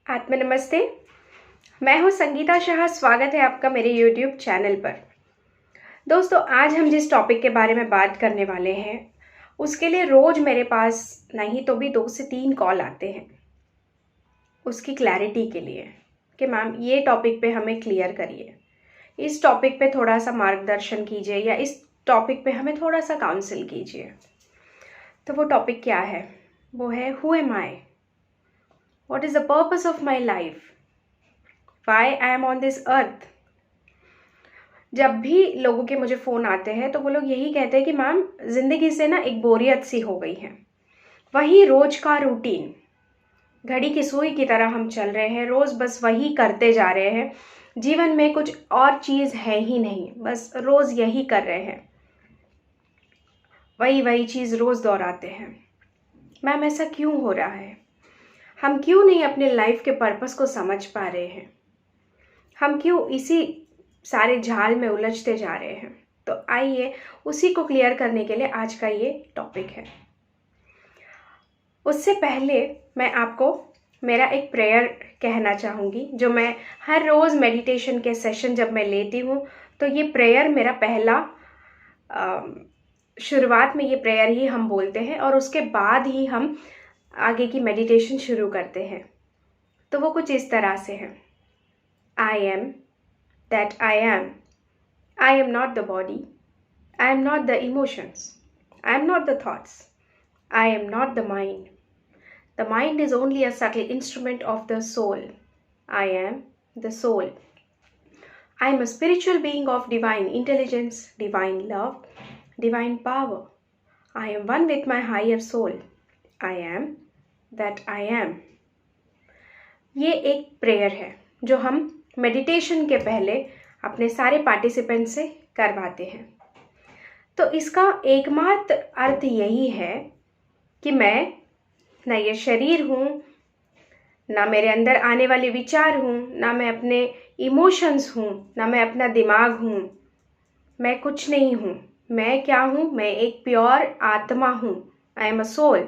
आत्म नमस्ते। मैं हूं संगीता शाह। स्वागत है आपका मेरे YouTube चैनल पर। दोस्तों, आज हम जिस टॉपिक के बारे में बात करने वाले हैं उसके लिए रोज़ मेरे पास नहीं तो भी 2 से 3 कॉल आते हैं उसकी क्लैरिटी के लिए कि मैम ये टॉपिक पे हमें क्लियर करिए, इस टॉपिक पे थोड़ा सा मार्गदर्शन कीजिए या इस टॉपिक पे हमें थोड़ा सा काउंसिल कीजिए। तो वो टॉपिक क्या है? वो है who am I, what is the purpose of my life, Why I am on this earth। जब भी लोगों के मुझे फ़ोन आते हैं तो वो लोग यही कहते हैं कि मैम ज़िंदगी से ना एक बोरियत सी हो गई है, वही रोज़ का रूटीन, घड़ी की सुई की तरह हम चल रहे हैं, रोज़ बस वही करते जा रहे हैं, जीवन में कुछ और चीज़ है ही नहीं, बस रोज़ यही कर रहे हैं, वही चीज़ रोज़ दोहराते हैं। मैम ऐसा क्यों हो रहा है? हम क्यों नहीं अपने लाइफ के पर्पस को समझ पा रहे हैं? हम क्यों इसी सारे जाल में उलझते जा रहे हैं? तो आइए उसी को क्लियर करने के लिए आज का ये टॉपिक है। उससे पहले मैं आपको मेरा एक प्रेयर कहना चाहूँगी, जो मैं हर रोज़ मेडिटेशन के सेशन जब मैं लेती हूँ तो ये प्रेयर मेरा पहला शुरुआत में ये प्रेयर ही हम बोलते हैं और उसके बाद ही हम आगे की मेडिटेशन शुरू करते हैं। तो वो कुछ इस तरह से है। I am that I am. I am not the body. I am not the emotions. I am not the thoughts. I am not the mind. The mind is only a subtle instrument of the soul. I am the soul. I am a spiritual being of divine intelligence, divine love, divine power. I am one with my higher soul. I am that I am. ये एक prayer है जो हम meditation के पहले अपने सारे participant से करवाते हैं। तो इसका एकमात्र अर्थ यही है कि मैं ना ये शरीर हूँ, ना मेरे अंदर आने वाले विचार हूँ, ना मैं अपने इमोशंस हूँ, ना मैं अपना दिमाग हूँ। मैं कुछ नहीं हूँ। मैं क्या हूँ? मैं एक प्योर आत्मा हूँ। I am a soul.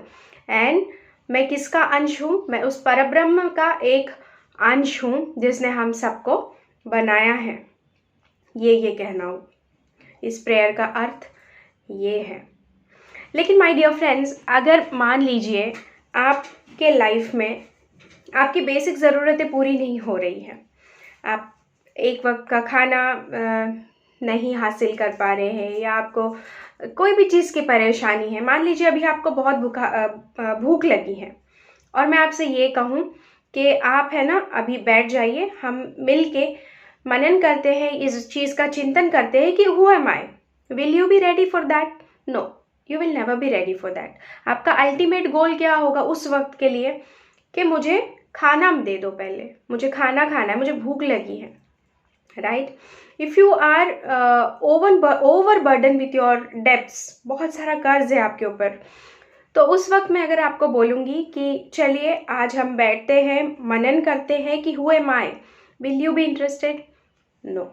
And मैं किसका अंश हूँ? मैं उस परब्रह्म का एक अंश हूँ जिसने हम सबको बनाया है। ये कहना हो, इस प्रेयर का अर्थ ये है। लेकिन माय डियर फ्रेंड्स, अगर मान लीजिए आपके लाइफ में आपकी बेसिक ज़रूरतें पूरी नहीं हो रही हैं, आप एक वक्त का खाना नहीं हासिल कर पा रहे हैं या आपको कोई भी चीज़ की परेशानी है, मान लीजिए अभी आपको बहुत भूख लगी है और मैं आपसे ये कहूँ कि आप है ना अभी बैठ जाइए, हम मिल के मनन करते हैं, इस चीज़ का चिंतन करते हैं कि who am I. Will you be ready for that? No, you will never be ready for that. आपका अल्टीमेट गोल क्या होगा उस वक्त के लिए कि मुझे खाना दे दो, पहले मुझे खाना खाना है, मुझे भूख लगी है, right? If you are over burden with your debts, बहुत सारा कर्ज है आपके ऊपर, तो उस वक्त मैं अगर आपको बोलूँगी कि चलिए आज हम बैठते हैं, मनन करते हैं कि who am I, will you be interested? No.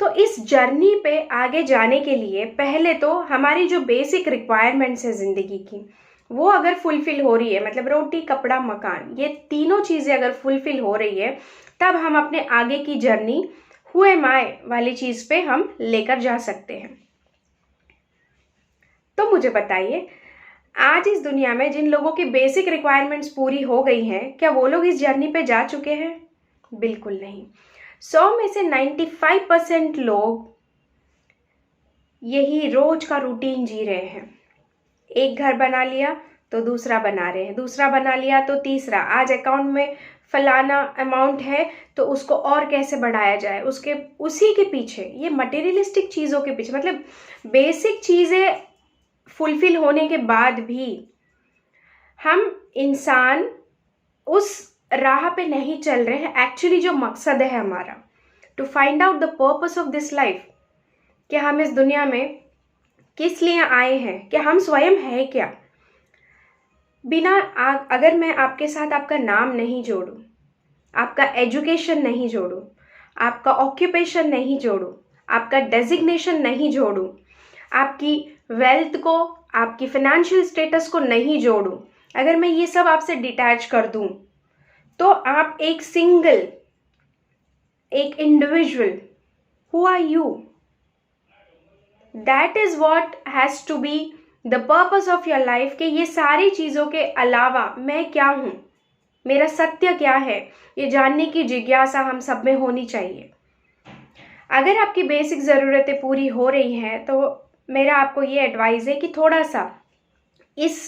तो इस जर्नी पे आगे जाने के लिए पहले तो हमारी जो बेसिक रिक्वायरमेंट्स है ज़िंदगी की, वो अगर फुलफ़िल हो रही है, मतलब रोटी कपड़ा मकान, ये तीनों चीज़ें अगर फुलफ़िल हो रही है, तब हम अपने आगे की जर्नी हु एम आई वाली चीज़ पे हम लेकर जा सकते हैं। तो मुझे बताइए, आज इस दुनिया में जिन लोगों की बेसिक रिक्वायरमेंट्स पूरी हो गई हैं, क्या वो लोग इस जर्नी पे जा चुके हैं? बिल्कुल नहीं। 100 में से 95% लोग यही रोज का रूटीन जी रहे हैं। एक घर बना लिया तो दूसरा बना रहे हैं, दूसरा बना लिया तो तीसरा, आज अकाउंट में फलाना अमाउंट है तो उसको और कैसे बढ़ाया जाए, उसी के पीछे, ये मटेरियलिस्टिक चीज़ों के पीछे, मतलब बेसिक चीज़ें फुलफिल होने के बाद भी हम इंसान उस राह पे नहीं चल रहे हैं। एक्चुअली जो मकसद है हमारा, to find out the purpose of this life, कि हम इस दुनिया में किस लिए आए हैं, कि हम स्वयं है क्या। अगर मैं आपके साथ आपका नाम नहीं जोड़ूं, आपका एजुकेशन नहीं जोड़ूं, आपका ऑक्यूपेशन नहीं जोड़ूं, आपका डेजिग्नेशन नहीं जोड़ूं, आपकी वेल्थ को, आपकी फाइनेंशियल स्टेटस को नहीं जोड़ूं, अगर मैं ये सब आपसे डिटैच कर दूं, तो आप एक सिंगल, एक individual, who are you? That is what has to be the purpose of your life, कि ये सारी चीज़ों के अलावा मैं क्या हूँ, मेरा सत्य क्या है, ये जानने की जिज्ञासा हम सब में होनी चाहिए। अगर आपकी बेसिक ज़रूरतें पूरी हो रही हैं तो मेरा आपको ये एडवाइस है कि थोड़ा सा इस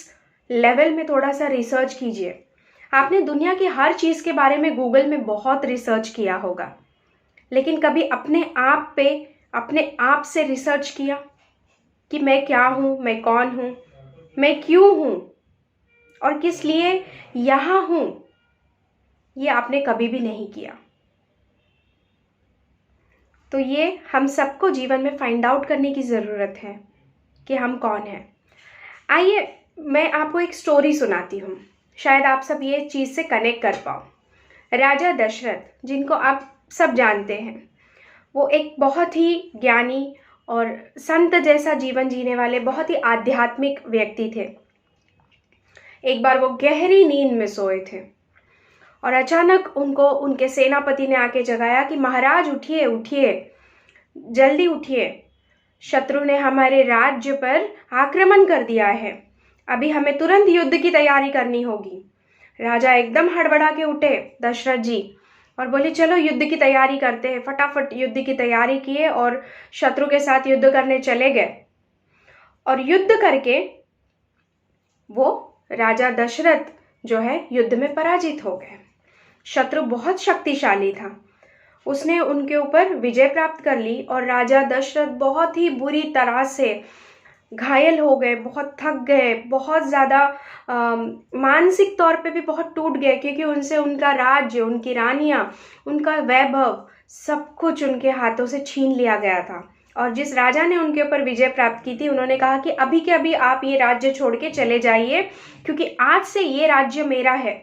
लेवल में थोड़ा सा रिसर्च कीजिए। आपने दुनिया की हर चीज़ के बारे में गूगल में बहुत रिसर्च किया होगा, लेकिन कभी अपने आप से रिसर्च किया कि मैं क्या हूँ, मैं कौन हूँ, मैं क्यों हूँ और किस लिए यहाँ हूँ? ये आपने कभी भी नहीं किया। तो ये हम सबको जीवन में फाइंड आउट करने की ज़रूरत है कि हम कौन हैं। आइए मैं आपको एक स्टोरी सुनाती हूँ, शायद आप सब ये चीज़ से कनेक्ट कर पाओ। राजा दशरथ, जिनको आप सब जानते हैं, वो एक बहुत ही ज्ञानी और संत जैसा जीवन जीने वाले बहुत ही आध्यात्मिक व्यक्ति थे। एक बार वो गहरी नींद में सोए थे और अचानक उनको उनके सेनापति ने आके जगाया कि महाराज उठिए उठिए, जल्दी उठिए, शत्रु ने हमारे राज्य पर आक्रमण कर दिया है, अभी हमें तुरंत युद्ध की तैयारी करनी होगी। राजा एकदम हड़बड़ा के उठे, दशरथ जी, और बोले चलो युद्ध की तैयारी करते हैं। फटाफट युद्ध की तैयारी किए और शत्रु के साथ युद्ध करने चले गए। और युद्ध करके वो राजा दशरथ जो है युद्ध में पराजित हो गए। शत्रु बहुत शक्तिशाली था, उसने उनके ऊपर विजय प्राप्त कर ली और राजा दशरथ बहुत ही बुरी तरह से घायल हो गए, बहुत थक गए, बहुत ज़्यादा मानसिक तौर पे भी बहुत टूट गए, क्योंकि उनसे उनका राज्य, उनकी रानियाँ, उनका वैभव, सब कुछ उनके हाथों से छीन लिया गया था। और जिस राजा ने उनके ऊपर विजय प्राप्त की थी, उन्होंने कहा कि अभी के अभी आप ये राज्य छोड़ के चले जाइए, क्योंकि आज से ये राज्य मेरा है।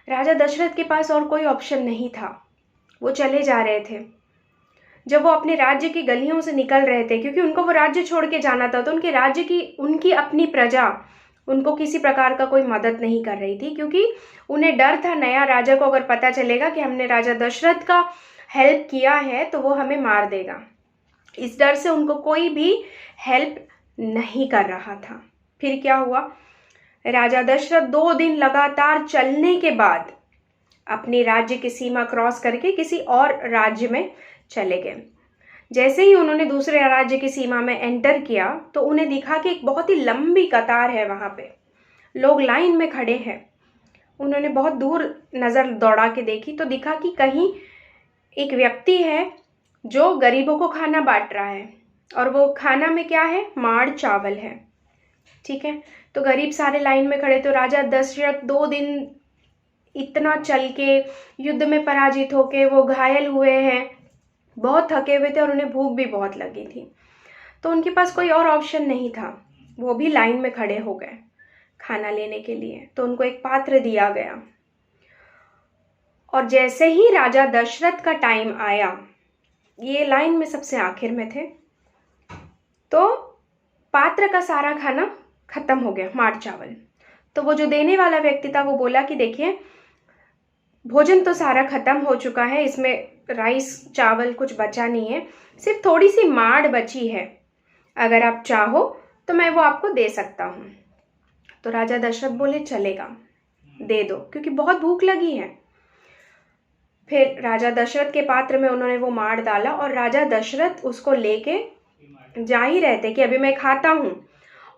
राजा दशरथ के पास और कोई ऑप्शन नहीं था, वो चले जा रहे थे। जब वो अपने राज्य की गलियों से निकल रहे थे, क्योंकि उनको वो राज्य छोड़ के जाना था, तो उनके राज्य की उनकी अपनी प्रजा उनको किसी प्रकार का कोई मदद नहीं कर रही थी, क्योंकि उन्हें डर था नया राजा को अगर पता चलेगा कि हमने राजा दशरथ का हेल्प किया है तो वो हमें मार देगा। इस डर से उनको कोई भी हेल्प नहीं कर रहा था। फिर क्या हुआ, राजा दशरथ 2 दिन लगातार चलने के बाद अपने राज्य की सीमा क्रॉस करके किसी और राज्य में चले गए। जैसे ही उन्होंने दूसरे राज्य की सीमा में एंटर किया तो उन्हें दिखा कि एक बहुत ही लंबी कतार है, वहाँ पे लोग लाइन में खड़े हैं। उन्होंने बहुत दूर नज़र दौड़ा के देखी तो दिखा कि कहीं एक व्यक्ति है जो गरीबों को खाना बांट रहा है, और वो खाना में क्या है, माड़ चावल है। ठीक है, तो गरीब सारे लाइन में खड़े। तो राजा दशरथ 2 दिन इतना चल के युद्ध में पराजित होके वो घायल हुए हैं, बहुत थके हुए थे और उन्हें भूख भी बहुत लगी थी। तो उनके पास कोई और ऑप्शन नहीं था, वो भी लाइन में खड़े हो गए खाना लेने के लिए। तो उनको एक पात्र दिया गया, और जैसे ही राजा दशरथ का टाइम आया, ये लाइन में सबसे आखिर में थे, तो पात्र का सारा खाना खत्म हो गया, माड़ चावल। तो वो जो देने वाला व्यक्ति था वो बोला कि देखिए, भोजन तो सारा खत्म हो चुका है, इसमें राइस चावल कुछ बचा नहीं है, सिर्फ थोड़ी सी माड़ बची है, अगर आप चाहो तो मैं वो आपको दे सकता हूँ। तो राजा दशरथ बोले चलेगा, दे दो, क्योंकि बहुत भूख लगी है। फिर राजा दशरथ के पात्र में उन्होंने वो माड़ डाला और राजा दशरथ उसको लेके जा ही रहे थे कि अभी मैं खाता हूँ।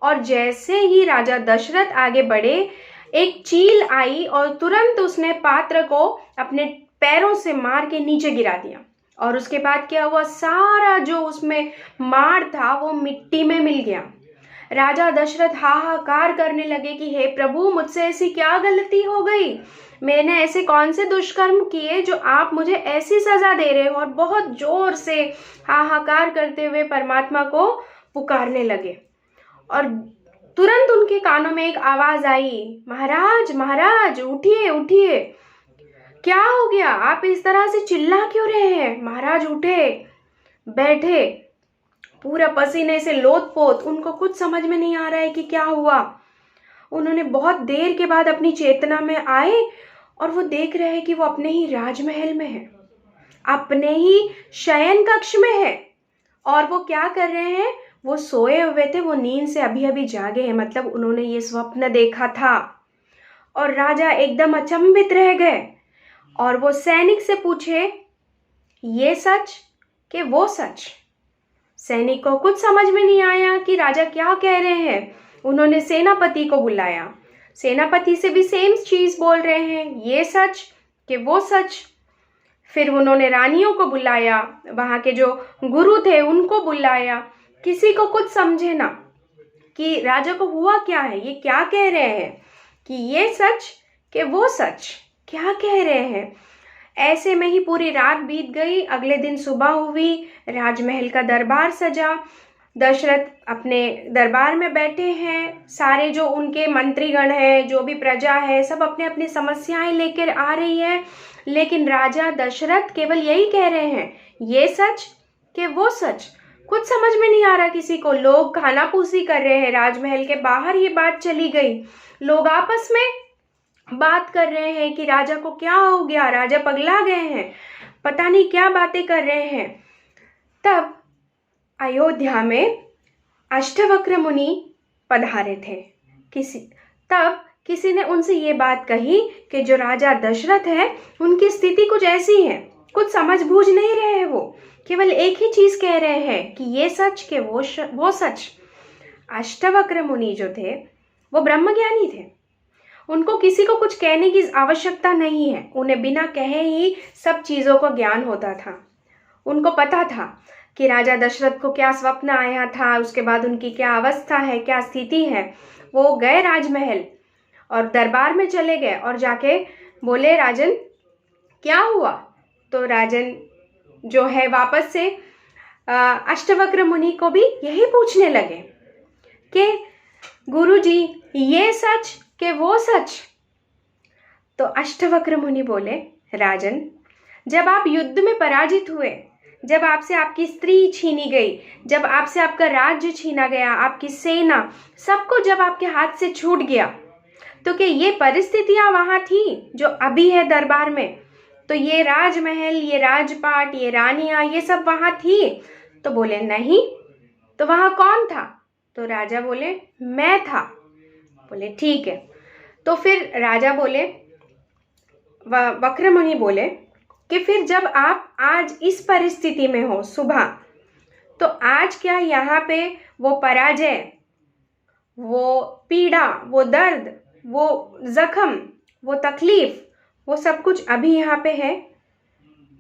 और जैसे ही राजा दशरथ आगे बढ़े, एक चील आई और तुरंत उसने पात्र को अपने पैरों से मार के नीचे गिरा दिया। और उसके बाद क्या हुआ, सारा जो उसमें माड़ था वो मिट्टी में मिल गया। राजा दशरथ हाहाकार करने लगे कि हे प्रभु, मुझसे ऐसी क्या गलती हो गई, मैंने ऐसे कौन से दुष्कर्म किए जो आप मुझे ऐसी सजा दे रहे हो। और बहुत जोर से हाहाकार करते हुए परमात्मा को पुकारने लगे। और तुरंत उनके कानों में एक आवाज आई, महाराज महाराज उठिए उठिए, क्या हो गया, आप इस तरह से चिल्ला क्यों रहे हैं। महाराज उठे, बैठे, पूरा पसीने से लोथपोथ, उनको कुछ समझ में नहीं आ रहा है कि क्या हुआ। उन्होंने बहुत देर के बाद अपनी चेतना में आए और वो देख रहे हैं कि वो अपने ही राजमहल में है, अपने ही शयन कक्ष में है। और वो क्या कर रहे हैं, वो सोए हुए थे, वो नींद से अभी अभी जागे हैं, मतलब उन्होंने ये स्वप्न देखा था। और राजा एकदम अचंभित रह गए और वो सैनिक से पूछे, ये सच कि वो सच। सैनिक को कुछ समझ में नहीं आया कि राजा क्या कह रहे हैं। उन्होंने सेनापति को बुलाया, सेनापति से भी सेम चीज बोल रहे हैं, ये सच कि वो सच। फिर उन्होंने रानियों को बुलाया, वहां के जो गुरु थे उनको बुलाया, किसी को कुछ समझे ना कि राजा को हुआ क्या है, ये क्या कह रहे हैं कि ये सच कि वो सच, क्या कह रहे हैं। ऐसे में ही पूरी रात बीत गई। अगले दिन सुबह हुई, राजमहल का दरबार सजा। दशरथ अपने दरबार में बैठे हैं, सारे जो उनके मंत्रीगण हैं, जो भी प्रजा है, सब अपने अपनी समस्याएं लेकर आ रही है। लेकिन राजा दशरथ केवल यही कह रहे हैं, ये सच कि वो सच। कुछ समझ में नहीं आ रहा किसी को। लोग खानापूसी कर रहे हैं, राजमहल के बाहर ये बात चली गई। लोग आपस में बात कर रहे हैं कि राजा को क्या हो गया, राजा पगला गए हैं, पता नहीं क्या बातें कर रहे हैं। तब अयोध्या में अष्टवक्र मुनि पधारे थे। तब किसी ने उनसे ये बात कही कि जो राजा दशरथ है उनकी स्थिति कुछ ऐसी है, कुछ समझ बूझ नहीं रहे हैं, वो केवल एक ही चीज कह रहे हैं कि ये सच कि वो सच। अष्टवक्र मुनि जो थे वो ब्रह्मज्ञानी थे, उनको किसी को कुछ कहने की आवश्यकता नहीं है, उन्हें बिना कहे ही सब चीज़ों का ज्ञान होता था। उनको पता था कि राजा दशरथ को क्या स्वप्न आया था, उसके बाद उनकी क्या अवस्था है, क्या स्थिति है। वो गए राजमहल और दरबार में चले गए और जाके बोले, राजन क्या हुआ। तो राजन जो है वापस से अष्टवक्र मुनि को भी यही पूछने लगे कि गुरुजी ये सच कि वो सच। तो अष्टवक्र मुनि बोले, राजन जब आप युद्ध में पराजित हुए, जब आपसे आपकी स्त्री छीनी गई, जब आपसे आपका राज्य छीना गया, आपकी सेना, सबको जब आपके हाथ से छूट गया, तो क्या ये परिस्थितियां वहां थी जो अभी है दरबार में? तो ये राजमहल, ये राजपाट, ये रानियां, ये सब वहां थी? तो बोले नहीं। तो वहां कौन था? तो राजा बोले, मैं था। बोले ठीक है। तो फिर राजा बोले, वक्र मुनि बोले कि फिर जब आप आज इस परिस्थिति में हो सुबह, तो आज क्या यहाँ पे वो पराजय, वो पीड़ा, वो दर्द, वो जख्म, वो तकलीफ, वो सब कुछ अभी यहाँ पे है?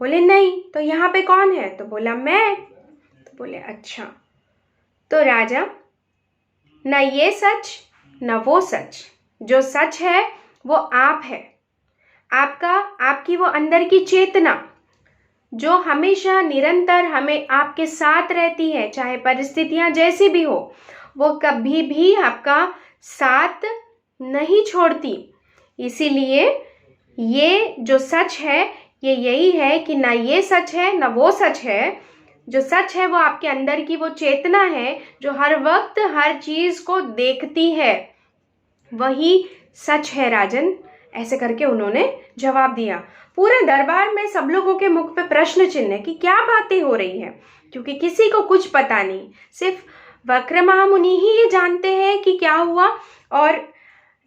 बोले नहीं। तो यहाँ पे कौन है? तो बोला मैं। तो बोले अच्छा। तो राजा, न ये सच न वो सच, जो सच है वो आप है, आपकी वो अंदर की चेतना जो हमेशा निरंतर हमें आपके साथ रहती है, चाहे परिस्थितियां जैसी भी हो, वो कभी भी आपका साथ नहीं छोड़ती। इसीलिए ये जो सच है ये यही है कि ना ये सच है ना वो सच है। जो सच है वो आपके अंदर की वो चेतना है जो हर वक्त हर चीज को देखती है, वही सच है राजन। ऐसे करके उन्होंने जवाब दिया। पूरे दरबार में सब लोगों के मुख पे प्रश्न चिन्ह कि क्या बातें हो रही हैं, क्योंकि किसी को कुछ पता नहीं, सिर्फ वक्र महामुनि ही ये जानते हैं कि क्या हुआ और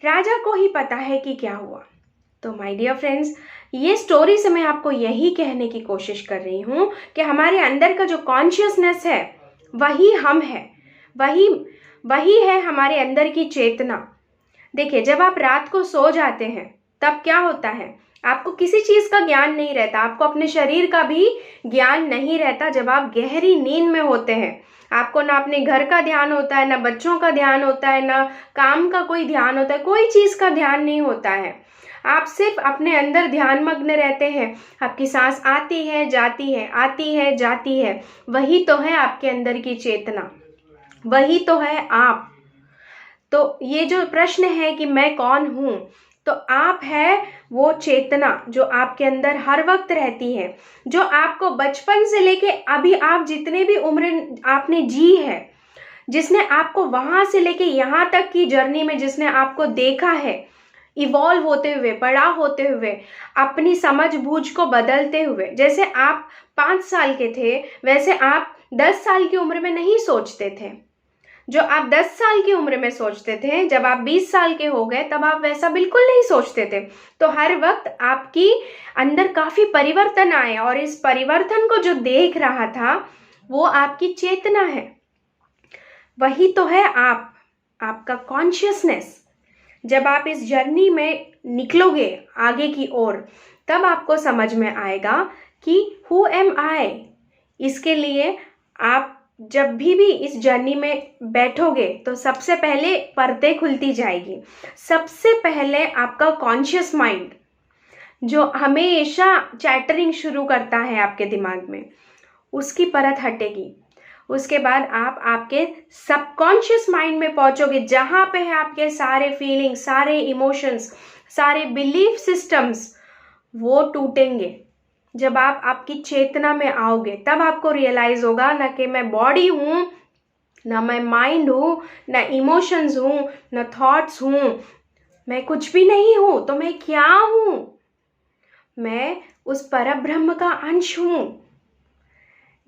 राजा को ही पता है कि क्या हुआ। तो माय डियर फ्रेंड्स, ये स्टोरी से मैं आपको यही कहने की कोशिश कर रही हूँ कि हमारे अंदर का जो कॉन्शियसनेस है वही हम है, वही है हमारे अंदर की चेतना। देखिए, जब आप रात को सो जाते हैं तब क्या होता है, आपको किसी चीज का ज्ञान नहीं रहता, आपको अपने शरीर का भी ज्ञान नहीं रहता। जब आप गहरी नींद में होते हैं, आपको ना अपने घर का ध्यान होता है, ना बच्चों का ध्यान होता है, ना काम का कोई ध्यान होता है, कोई चीज का ध्यान नहीं होता है। आप सिर्फ अपने अंदर ध्यान मग्न रहते हैं। आपकी सांस आती है जाती है, आती है जाती है, वही तो है आपके अंदर की चेतना, वही तो है आप। तो ये जो प्रश्न है कि मैं कौन हूँ, तो आप है वो चेतना जो आपके अंदर हर वक्त रहती है, जो आपको बचपन से लेके अभी आप जितने भी उम्र आपने जी है, जिसने आपको वहां से लेके यहाँ तक की जर्नी में जिसने आपको देखा है, इवॉल्व होते हुए, बड़ा होते हुए, अपनी समझ बूझ को बदलते हुए। जैसे आप 5 साल के थे वैसे आप 10 साल की उम्र में नहीं सोचते थे। जो आप 10 साल की उम्र में सोचते थे, जब आप 20 साल के हो गए तब आप वैसा बिल्कुल नहीं सोचते थे। तो हर वक्त आपकी अंदर काफी परिवर्तन आए, और इस परिवर्तन को जो देख रहा था वो आपकी चेतना है। वही तो है आपका कॉन्शियसनेस। जब आप इस जर्नी में निकलोगे आगे की ओर, तब आपको समझ में आएगा कि हु एम आई। इसके लिए आप जब भी इस जर्नी में बैठोगे तो सबसे पहले पर्दे खुलती जाएगी। सबसे पहले आपका कॉन्शियस माइंड जो हमेशा चैटरिंग शुरू करता है आपके दिमाग में, उसकी परत हटेगी। उसके बाद आप आपके सबकॉन्शियस माइंड में पहुंचोगे, जहां पे है आपके सारे फीलिंग्स, सारे इमोशंस, सारे बिलीफ सिस्टम्स, वो टूटेंगे। जब आप आपकी चेतना में आओगे तब आपको रियलाइज होगा ना कि मैं बॉडी हूं, ना मैं माइंड हूं, ना इमोशंस हूं, ना थॉट्स हूं, मैं कुछ भी नहीं हूं। तो मैं क्या हूं? मैं उस परब्रह्म का अंश हूं।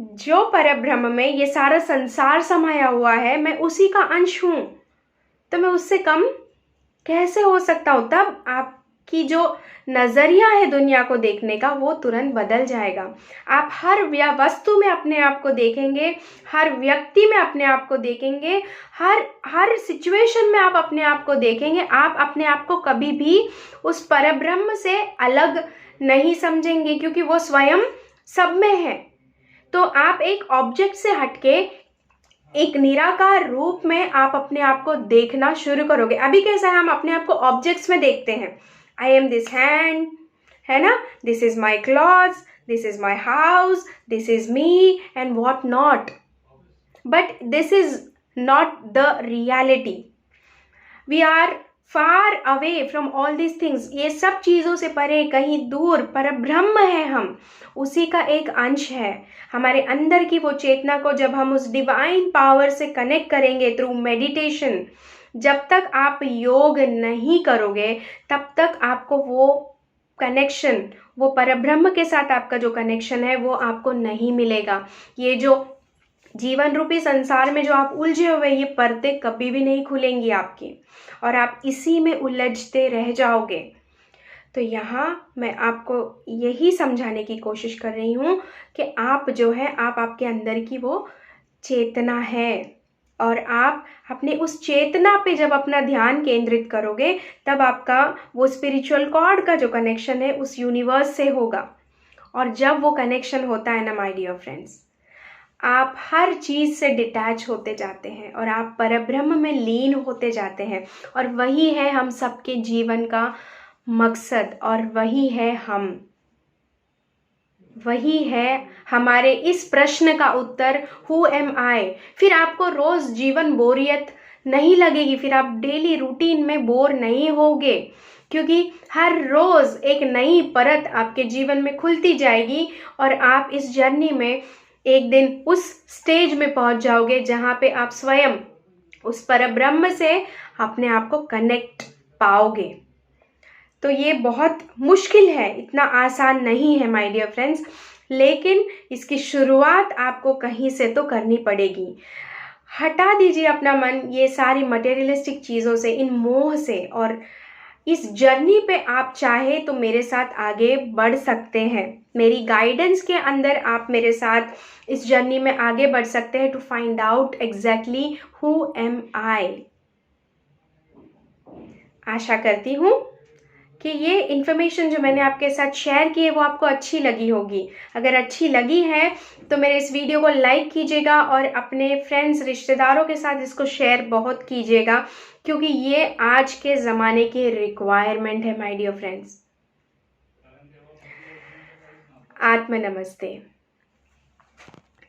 जो परब्रह्म में ये सारा संसार समाया हुआ है, मैं उसी का अंश हूं। तो मैं उससे कम कैसे हो सकता हूं? तब आपकी जो नजरिया है दुनिया को देखने का, वो तुरंत बदल जाएगा। आप हर वस्तु में अपने आप को देखेंगे, हर व्यक्ति में अपने आप को देखेंगे, हर सिचुएशन में आप अपने आप को देखेंगे। आप अपने आप को कभी भी उस परब्रह्म से अलग नहीं समझेंगे, क्योंकि वो स्वयं सब में है। तो आप एक ऑब्जेक्ट से हटके एक निराकार रूप में आप अपने आप को देखना शुरू करोगे। अभी कैसा है, हम अपने आप को ऑब्जेक्ट्स में देखते हैं। आई एम दिस हैंड, है ना, this is my clothes, this is my house, this is me and what not. But this is not the reality. We are far away from all these things. ये सब चीज़ों से परे, कहीं दूर परब्रह्म है हम, उसी का एक अंश है। हमारे अंदर की वो चेतना को जब हम उस डिवाइन पावर से कनेक्ट करेंगे थ्रू मेडिटेशन, जब तक आप योग नहीं करोगे तब तक आपको वो कनेक्शन, वो परब्रह्म के साथ आपका जो कनेक्शन है वो आपको नहीं मिलेगा। ये जो जीवन रूपी संसार में जो आप उलझे हुए, ये पर्दे कभी भी नहीं खुलेंगी आपकी, और आप इसी में उलझते रह जाओगे। तो यहाँ मैं आपको यही समझाने की कोशिश कर रही हूँ कि आप जो है, आप आपके अंदर की वो चेतना है, और आप अपने उस चेतना पे जब अपना ध्यान केंद्रित करोगे तब आपका वो स्पिरिचुअल कॉर्ड का जो कनेक्शन है उस यूनिवर्स से होगा। और जब वो कनेक्शन होता है ना माय डियर फ्रेंड्स, आप हर चीज़ से डिटैच होते जाते हैं और आप परब्रह्म में लीन होते जाते हैं। और वही है हम सबके जीवन का मकसद, और वही है हम, वही है हमारे इस प्रश्न का उत्तर, हु एम आई। फिर आपको रोज जीवन बोरियत नहीं लगेगी, फिर आप डेली रूटीन में बोर नहीं होगे, क्योंकि हर रोज एक नई परत आपके जीवन में खुलती जाएगी, और आप इस जर्नी में एक दिन उस स्टेज में पहुंच जाओगे जहां पे आप स्वयं उस परब्रह्म से अपने आप को कनेक्ट पाओगे। तो ये बहुत मुश्किल है, इतना आसान नहीं है माय डियर फ्रेंड्स, लेकिन इसकी शुरुआत आपको कहीं से तो करनी पड़ेगी। हटा दीजिए अपना मन ये सारी मटेरियलिस्टिक चीज़ों से, इन मोह से, और इस जर्नी पे आप चाहे तो मेरे साथ आगे बढ़ सकते हैं। मेरी गाइडेंस के अंदर आप मेरे साथ इस जर्नी में आगे बढ़ सकते हैं to find out exactly who am I. आशा करती हूँ कि ये इन्फॉर्मेशन जो मैंने आपके साथ शेयर की है वो आपको अच्छी लगी होगी। अगर अच्छी लगी है तो मेरे इस वीडियो को लाइक कीजिएगा और अपने फ्रेंड्स, रिश्तेदारों के साथ इसको शेयर बहुत कीजिएगा, क्योंकि ये आज के ज़माने की रिक्वायरमेंट है माय डियर फ्रेंड्स। आत्म नमस्ते।